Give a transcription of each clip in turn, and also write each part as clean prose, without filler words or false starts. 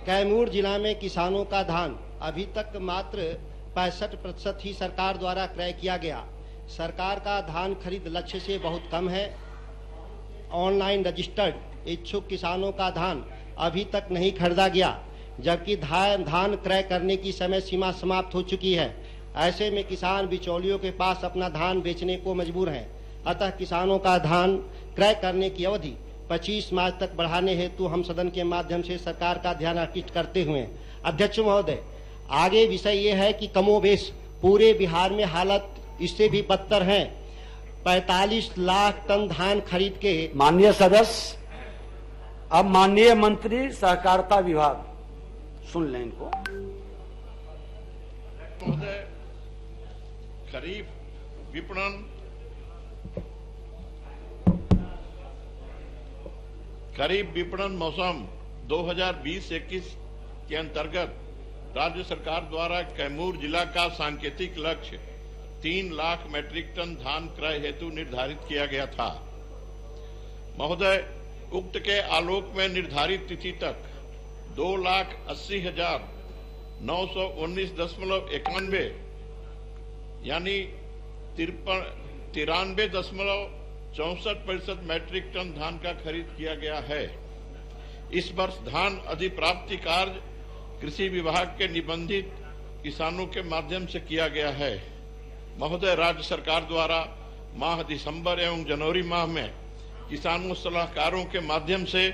कैमूर जिला में किसानों का धान अभी तक मात्र 65% ही सरकार द्वारा क्रय किया गया। सरकार का धान खरीद लक्ष्य से बहुत कम है। ऑनलाइन रजिस्टर्ड इच्छुक किसानों का धान अभी तक नहीं खरीदा गया, जबकि धान क्रय करने की समय सीमा समाप्त हो चुकी है। ऐसे में किसान बिचौलियों के पास अपना धान बेचने को मजबूर हैं। अतः किसानों का धान क्रय करने की अवधि 25 मार्च तक बढ़ाने हेतु हम सदन के माध्यम से सरकार का ध्यान आकृष्ट करते हुए अध्यक्ष महोदय, आगे विषय ये है कि कमोबेश पूरे बिहार में हालत इससे भी बदतर है। 45 लाख टन धान खरीद के माननीय सदस्य, अब माननीय मंत्री सहकारिता विभाग सुन लें इनको। महोदय, खरीफ विपणन मौसम 2020-21 के अंतर्गत राज्य सरकार द्वारा कैमूर जिला का सांकेतिक लक्ष्य 3 लाख मीट्रिक टन धान क्रय हेतु निर्धारित किया गया था। महोदय, उक्त के आलोक में निर्धारित तिथि तक 2,80,919.91 यानी 93.64% मीट्रिक टन धान का खरीद किया गया है। इस वर्ष धान अधिप्राप्ति कार्य कृषि विभाग के निबंधित किसानों के माध्यम से किया गया है। महोदय, राज्य सरकार द्वारा माह दिसंबर एवं जनवरी माह में किसानों सलाहकारों के माध्यम से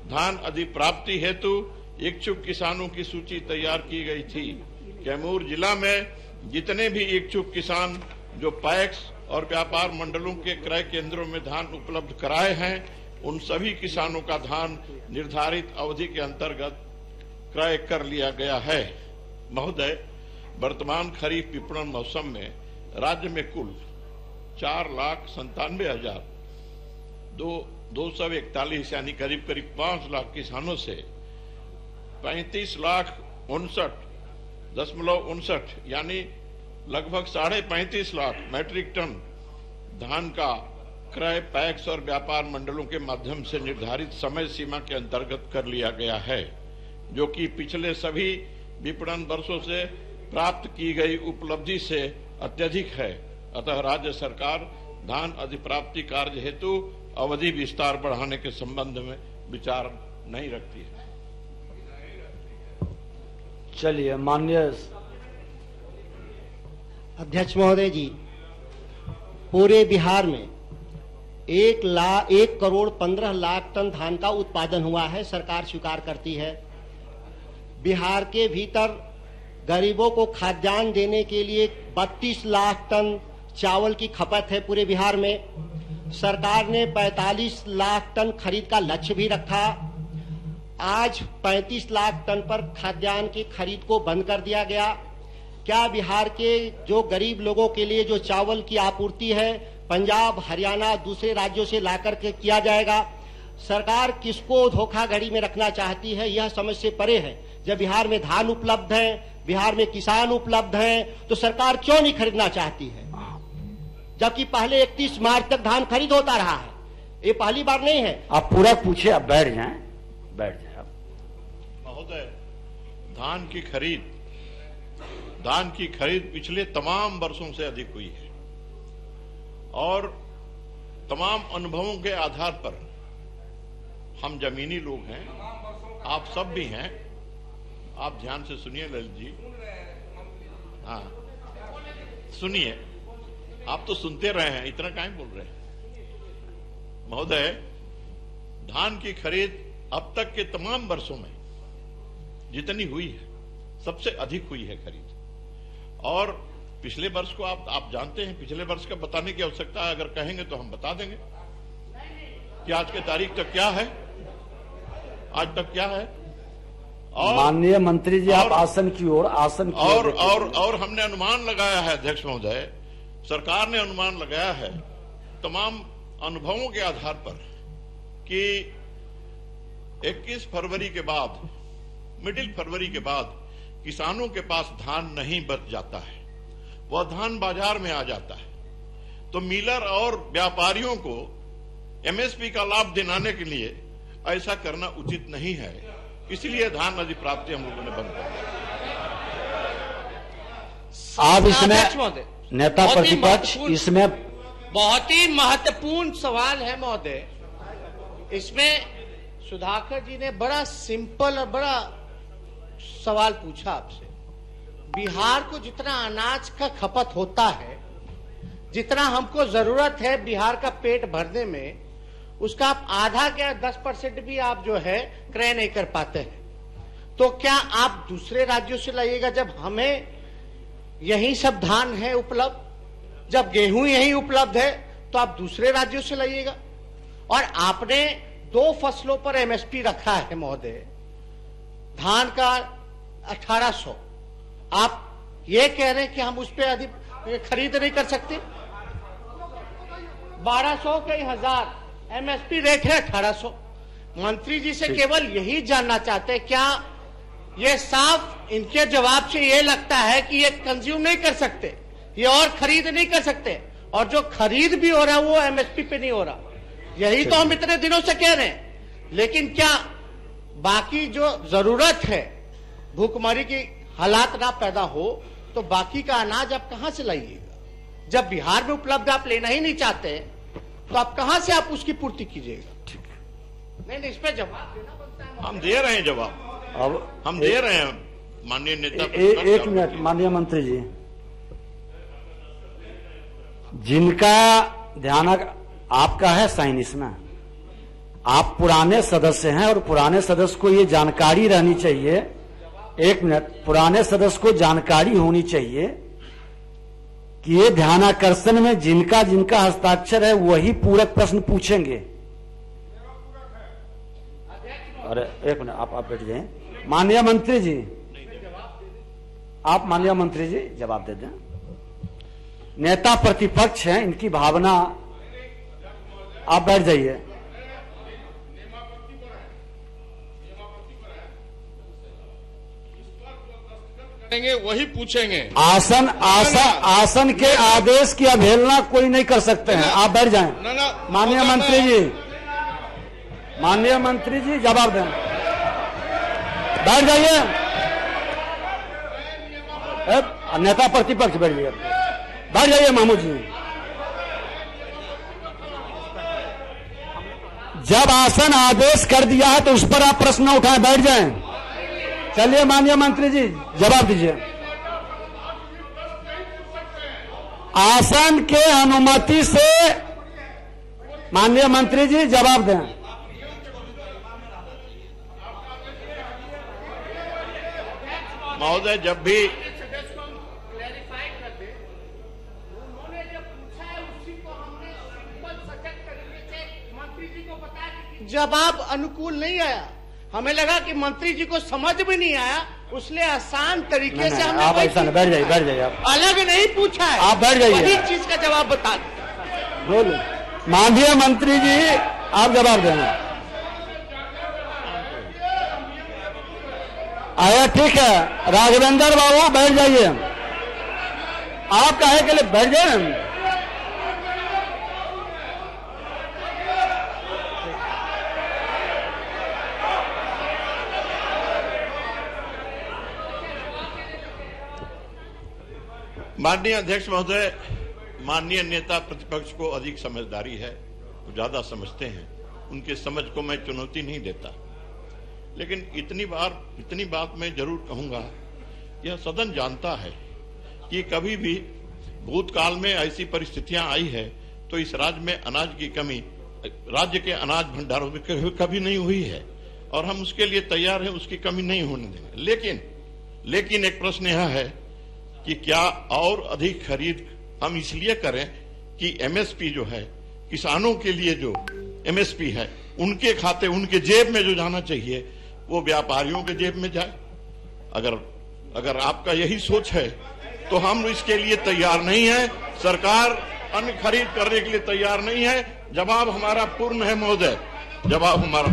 धान अधिप्राप्ति हेतु इच्छुक किसानों की सूची तैयार की गई थी। कैमूर जिला में जितने भी इच्छुक किसान जो पैक्स और व्यापार मंडलों के क्रय केंद्रों में धान उपलब्ध कराए हैं, उन सभी किसानों का धान निर्धारित अवधि के अंतर्गत क्रय कर लिया गया है। महोदय, वर्तमान खरीफ विपणन मौसम में राज्य में कुल 4,97,241 यानी करीब 5 लाख किसानों से 35,59,59 यानी लगभग 35.5 लाख मीट्रिक टन धान का क्रय पैक्स और व्यापार मंडलों के माध्यम से निर्धारित समय सीमा के अंतर्गत कर लिया गया है, जो कि पिछले सभी विपणन वर्षों से प्राप्त की गई उपलब्धि से अत्यधिक है। अतः राज्य सरकार धान अधिप्राप्ति कार्य हेतु अवधि विस्तार बढ़ाने के संबंध में विचार नहीं रखती है। चलिए, माननीय अध्यक्ष महोदय जी, पूरे बिहार में 1,15,00,000 टन धान का उत्पादन हुआ है, सरकार स्वीकार करती है। बिहार के भीतर गरीबों को खाद्यान्न देने के लिए 32 लाख टन चावल की खपत है पूरे बिहार में। सरकार ने 45 लाख टन खरीद का लक्ष्य भी रखा। आज 35 लाख टन पर खाद्यान्न की खरीद को बंद कर दिया गया। क्या बिहार के जो गरीब लोगों के लिए जो चावल की आपूर्ति है पंजाब, हरियाणा, दूसरे राज्यों से लाकर के किया जाएगा? सरकार किसको धोखाधड़ी में रखना चाहती है, यह समझ से परे है। जब बिहार में धान उपलब्ध है, बिहार में किसान उपलब्ध हैं, तो सरकार क्यों नहीं खरीदना चाहती है? जबकि पहले 31 मार्च तक धान खरीद होता रहा है, ये पहली बार नहीं है। आप पूरा पूछे, आप बैठ जाएं। महोदय, धान की खरीद पिछले तमाम वर्षों से अधिक हुई है और तमाम अनुभवों के आधार पर हम जमीनी लोग हैं, आप सब भी हैं। आप ध्यान से सुनिए ललित जी, हाँ सुनिए, आप तो सुनते रहे हैं, इतना काहे बोल रहे हैं? महोदय, धान की खरीद अब तक के तमाम वर्षों में जितनी हुई है सबसे अधिक हुई है खरीद। और पिछले वर्ष को आप जानते हैं, पिछले वर्ष का बताने की आवश्यकता है। अगर कहेंगे तो हम बता देंगे कि आज के तारीख तक क्या है, आज तक क्या है। और माननीय मंत्री जी, आप आसन की ओर और हमने अनुमान लगाया है अध्यक्ष महोदय, सरकार ने अनुमान लगाया है तमाम अनुभवों के आधार पर कि 21 फरवरी के बाद, मिडिल फरवरी के बाद किसानों के पास धान नहीं बच जाता है, वह धान बाजार में आ जाता है। तो मिलर और व्यापारियों को एमएसपी का लाभ दिलाने के लिए ऐसा करना उचित नहीं है। इसलिए धान अधिप्राप्ति हम लोगों ने बंद कर दी। आप इसमें नेता प्रतिपक्ष इसमें बहुत ही महत्वपूर्ण सवाल है महोदय। इसमें सुधाकर जी ने बड़ा सिंपल और बड़ा सवाल पूछा आपसे। बिहार को जितना अनाज का खपत होता है, जितना हमको जरूरत है बिहार का पेट भरने में, उसका आप आधा क्या 10% भी आप जो है क्रय नहीं कर पाते हैं। तो क्या आप दूसरे राज्यों से लाइएगा जब हमें यही सब धान है उपलब्ध, जब गेहूं यही उपलब्ध है, तो आप दूसरे राज्यों से लाइएगा। और आपने 2 फसलों पर एमएसपी रखा है महोदय, धान का 1800, आप ये कह रहे हैं कि हम उस पर अधिक खरीद नहीं कर सकते। 1200 के 1000 एमएसपी रेट है 1800। मंत्री जी से केवल यही जानना चाहते हैं, क्या ये साफ इनके जवाब से ये लगता है कि ये कंज्यूम नहीं कर सकते, ये और खरीद नहीं कर सकते, और जो खरीद भी हो रहा है वो एमएसपी पे नहीं हो रहा। यही तो हम इतने दिनों से कह रहे हैं। लेकिन क्या बाकी जो जरूरत है, भूखमरी की हालात ना पैदा हो, तो बाकी का अनाज आप कहां से लाइएगा? जब बिहार में उपलब्ध आप लेना ही नहीं चाहते, तो आप कहां से आप उसकी पूर्ति कीजिएगा? नहीं, इस पे जवाब देना बनता है। हम दे रहे हैं जवाब, अब हम दे रहे हैं माननीय नेता। एक मिनट माननीय मंत्री जी, जिनका ध्यान आपका है साइन इसमें, आप पुराने सदस्य हैं और पुराने सदस्य को ये जानकारी रहनी चाहिए। एक मिनट, पुराने सदस्य को जानकारी होनी चाहिए कि ये ध्यानाकर्षण में जिनका जिनका हस्ताक्षर है वही पूरक प्रश्न पूछेंगे। अरे एक मिनट, आप बैठ जाएं। माननीय मंत्री जी, आप माननीय मंत्री जी जवाब दे दें। नेता प्रतिपक्ष हैं, इनकी भावना, आप बैठ जाइए। वही पूछेंगे। आसन के आदेश की अवहेलना कोई नहीं कर सकते हैं। आप बैठ जाएं। माननीय मंत्री जी, माननीय मंत्री जी जवाब दें। बैठ जाइए। नेता प्रतिपक्ष बैठ जाइए, बैठ जाइए महमूद जी। जब आसन आदेश कर दिया है तो उस पर आप प्रश्न उठाएं, बैठ जाएं। चलिए माननीय मंत्री जी जवाब दीजिए। आसन के अनुमति से माननीय मंत्री जी जवाब दें। महोदय, जब भी जवाब अनुकूल नहीं आया, हमें लगा कि मंत्री जी को समझ भी नहीं आया, उसने आसान तरीके से हमने आप ऐसा बैठ जाइए, बैठ जाइए। आप अलग नहीं पूछा है, आप बैठ जाइए, वही चीज का जवाब बता बोलो। माननीय मंत्री जी आप जवाब देना। आया, ठीक है। राघवेंद्र बाबू बैठ जाइए। आप काहे के लिए बैठ जाए? माननीय अध्यक्ष महोदय, माननीय नेता प्रतिपक्ष को अधिक समझदारी है, वो ज्यादा समझते हैं, उनके समझ को मैं चुनौती नहीं देता। लेकिन इतनी बात मैं जरूर कहूंगा, यह सदन जानता है कि कभी भी भूतकाल में ऐसी परिस्थितियां आई है तो इस राज्य में अनाज की कमी, राज्य के अनाज भंडारों में कभी नहीं हुई है, और हम उसके लिए तैयार हैं, उसकी कमी नहीं होने देंगे। लेकिन एक प्रश्न यह है कि क्या और अधिक खरीद हम इसलिए करें कि एमएसपी जो है, किसानों के लिए जो एमएसपी है, उनके खाते, उनके जेब में जो जाना चाहिए वो व्यापारियों के जेब में जाए। अगर आपका यही सोच है तो हम इसके लिए तैयार नहीं है। सरकार अन्न खरीद करने के लिए तैयार नहीं है। जवाब हमारा पूर्ण है महोदय, जवाब हमारा